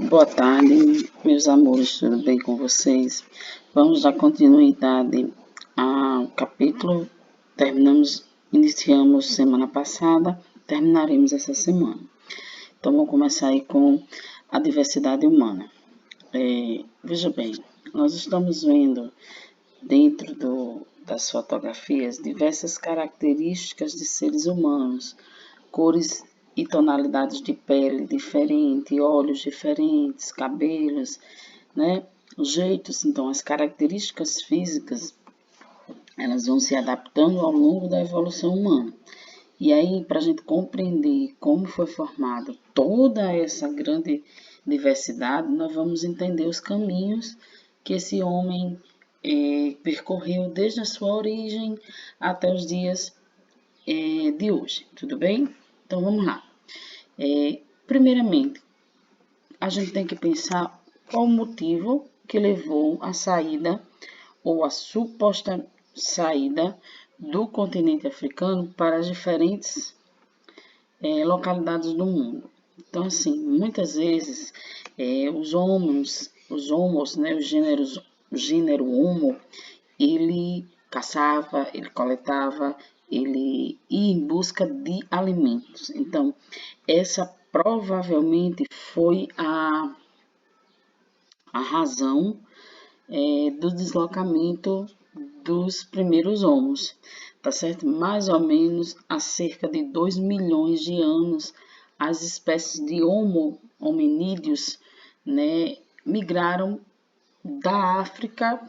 Boa tarde, meus amores, tudo bem com vocês? Vamos dar continuidade ao capítulo. Iniciamos semana passada, terminaremos essa semana. Então, vamos começar aí com a diversidade humana. Veja bem, nós estamos vendo dentro das fotografias diversas características de seres humanos, cores e tonalidades de pele diferentes, olhos diferentes, cabelos, né? Jeitos, então as características físicas, elas vão se adaptando ao longo da evolução humana. E aí, para a gente compreender como foi formada toda essa grande diversidade, nós vamos entender os caminhos que esse homem percorreu desde a sua origem até os dias de hoje, tudo bem? Então vamos lá. Primeiramente, a gente tem que pensar qual o motivo que levou à saída ou a suposta saída do continente africano para as diferentes localidades do mundo. Então, assim, muitas vezes os homos, né, o gênero Homo, ele caçava, ele coletava, ele ia em busca de alimentos. Então, essa provavelmente foi a razão do deslocamento dos primeiros homos, tá certo? Mais ou menos há cerca de 2 milhões de anos, as espécies de hominídeos, né, migraram da África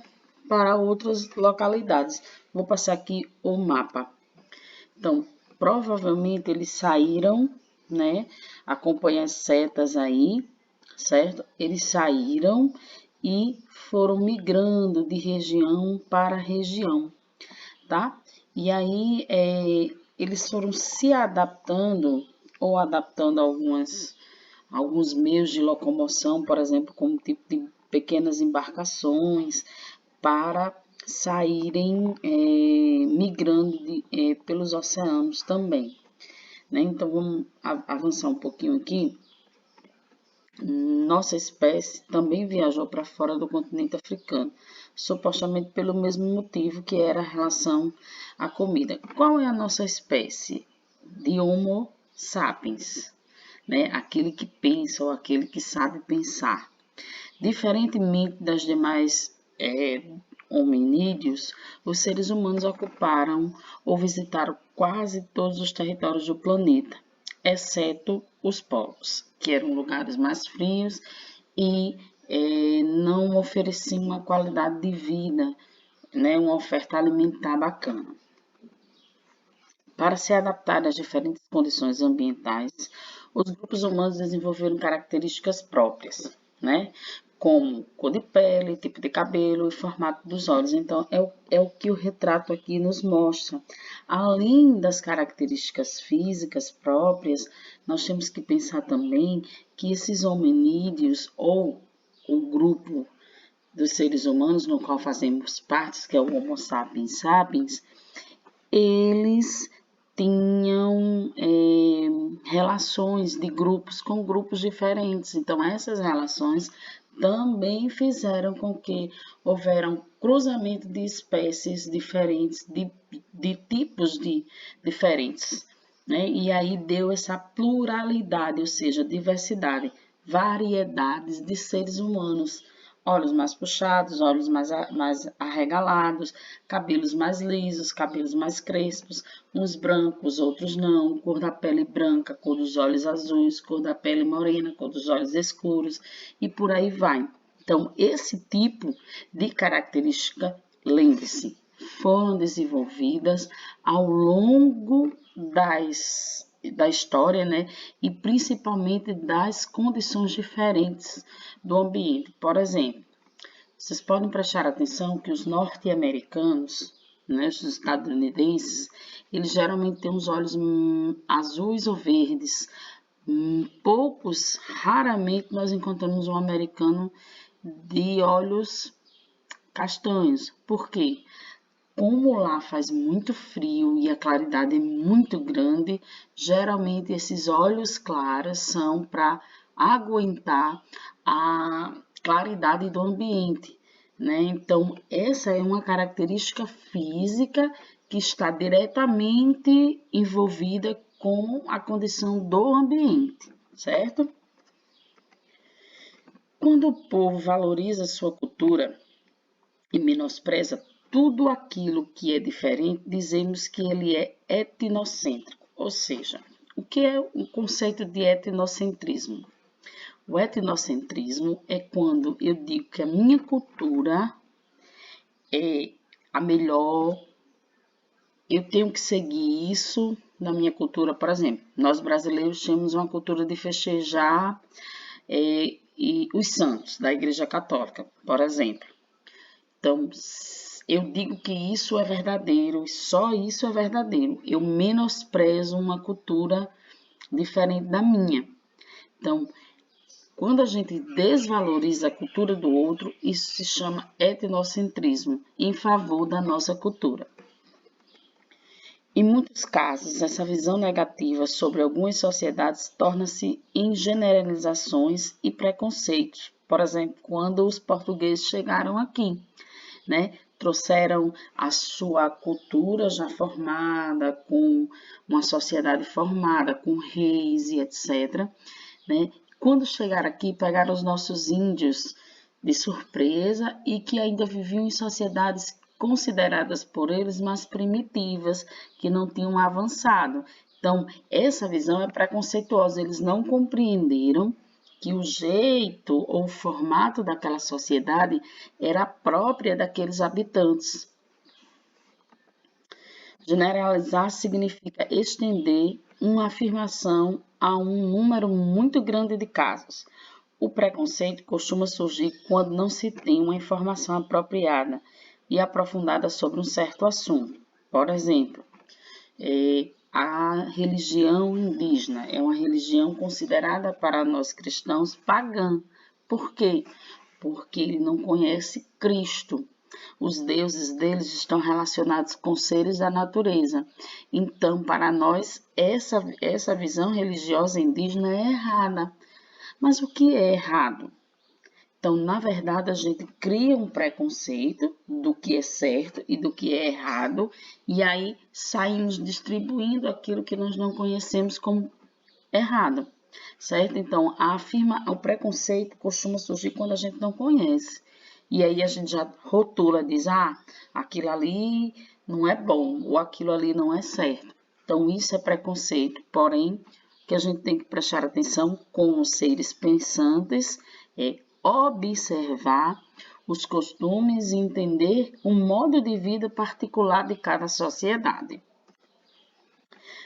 para outras localidades. Vou passar aqui o mapa. Então, provavelmente eles saíram, né? Acompanha as setas aí, certo? Eles saíram e foram migrando de região para região, tá? E aí eles foram se adaptando ou adaptando alguns meios de locomoção, por exemplo, como tipo de pequenas embarcações, para saírem migrando pelos oceanos também, né? Então vamos avançar um pouquinho aqui. Nossa espécie também viajou para fora do continente africano, supostamente pelo mesmo motivo, que era a relação à comida. Qual é a nossa espécie? De Homo sapiens, né? Aquele que pensa ou aquele que sabe pensar. Diferentemente das demais hominídeos, os seres humanos ocuparam ou visitaram quase todos os territórios do planeta, exceto os polos, que eram lugares mais frios e não ofereciam uma qualidade de vida, né, uma oferta alimentar bacana. Para se adaptar às diferentes condições ambientais, os grupos humanos desenvolveram características próprias, né? Como cor de pele, tipo de cabelo e formato dos olhos. Então, é o que o retrato aqui nos mostra. Além das características físicas próprias, nós temos que pensar também que esses hominídeos ou o grupo dos seres humanos no qual fazemos parte, que é o Homo sapiens sapiens, eles tinham relações de grupos com grupos diferentes. Então, essas relações também fizeram com que houveram cruzamento de espécies diferentes, de tipos diferentes, né? E aí deu essa pluralidade, ou seja, diversidade, variedades de seres humanos. Olhos mais puxados, olhos mais arregalados, cabelos mais lisos, cabelos mais crespos, uns brancos, outros não, cor da pele branca, cor dos olhos azuis, cor da pele morena, cor dos olhos escuros e por aí vai. Então, esse tipo de característica, lembre-se, foram desenvolvidas ao longo da história, né? E principalmente das condições diferentes do ambiente. Por exemplo, vocês podem prestar atenção que os norte-americanos, né, os estadunidenses, eles geralmente têm os olhos azuis ou verdes. Poucos, raramente nós encontramos um americano de olhos castanhos. Por quê? como lá faz muito frio e a claridade é muito grande, geralmente esses olhos claros são para aguentar a claridade do ambiente, né? Então, essa é uma característica física que está diretamente envolvida com a condição do ambiente, certo? Quando o povo valoriza sua cultura e menospreza tudo aquilo que é diferente, dizemos que ele é etnocêntrico. Ou seja, o que é o conceito de etnocentrismo? O etnocentrismo é quando eu digo que a minha cultura é a melhor, eu tenho que seguir isso na minha cultura. Por exemplo, nós brasileiros temos uma cultura de festejar e os santos da Igreja Católica, por exemplo. Então, eu digo que isso é verdadeiro, só isso é verdadeiro. Eu menosprezo uma cultura diferente da minha. Então, quando a gente desvaloriza a cultura do outro, isso se chama etnocentrismo, em favor da nossa cultura. Em muitos casos, essa visão negativa sobre algumas sociedades torna-se em generalizações e preconceitos. Por exemplo, quando os portugueses chegaram aqui, né? Trouxeram a sua cultura já formada, com uma sociedade formada, com reis e etc. Né? Quando chegaram aqui, pegaram os nossos índios de surpresa e que ainda viviam em sociedades consideradas por eles mais primitivas, que não tinham avançado. Então, essa visão é preconceituosa, eles não compreenderam que o jeito ou o formato daquela sociedade era própria daqueles habitantes. Generalizar significa estender uma afirmação a um número muito grande de casos. O preconceito costuma surgir quando não se tem uma informação apropriada e aprofundada sobre um certo assunto. Por exemplo, a religião indígena é uma religião considerada para nós cristãos pagã. Por quê? Porque ele não conhece Cristo. Os deuses deles estão relacionados com seres da natureza. Então, para nós, essa visão religiosa indígena é errada. Mas o que é errado? Então, na verdade, a gente cria um preconceito do que é certo e do que é errado, e aí saímos distribuindo aquilo que nós não conhecemos como errado, certo? Então, o preconceito costuma surgir quando a gente não conhece. E aí a gente já rotula, diz, aquilo ali não é bom, ou aquilo ali não é certo. Então, isso é preconceito, porém, que a gente tem que prestar atenção como seres pensantes é observar os costumes e entender o modo de vida particular de cada sociedade.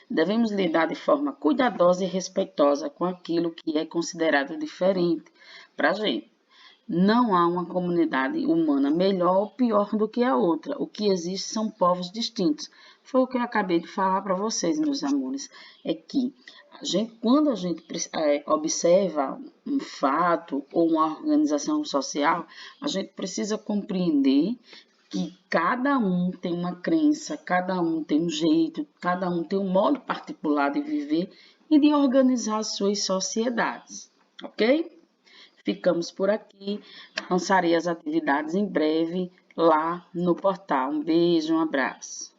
Devemos lidar de forma cuidadosa e respeitosa com aquilo que é considerado diferente para a gente. Não há uma comunidade humana melhor ou pior do que a outra. O que existe são povos distintos. Foi o que eu acabei de falar para vocês, meus amores. É que quando a gente observa um fato ou uma organização social, a gente precisa compreender que cada um tem uma crença, cada um tem um jeito, cada um tem um modo particular de viver e de organizar suas sociedades, ok? Ficamos por aqui. Lançarei as atividades em breve lá no portal. Um beijo, um abraço.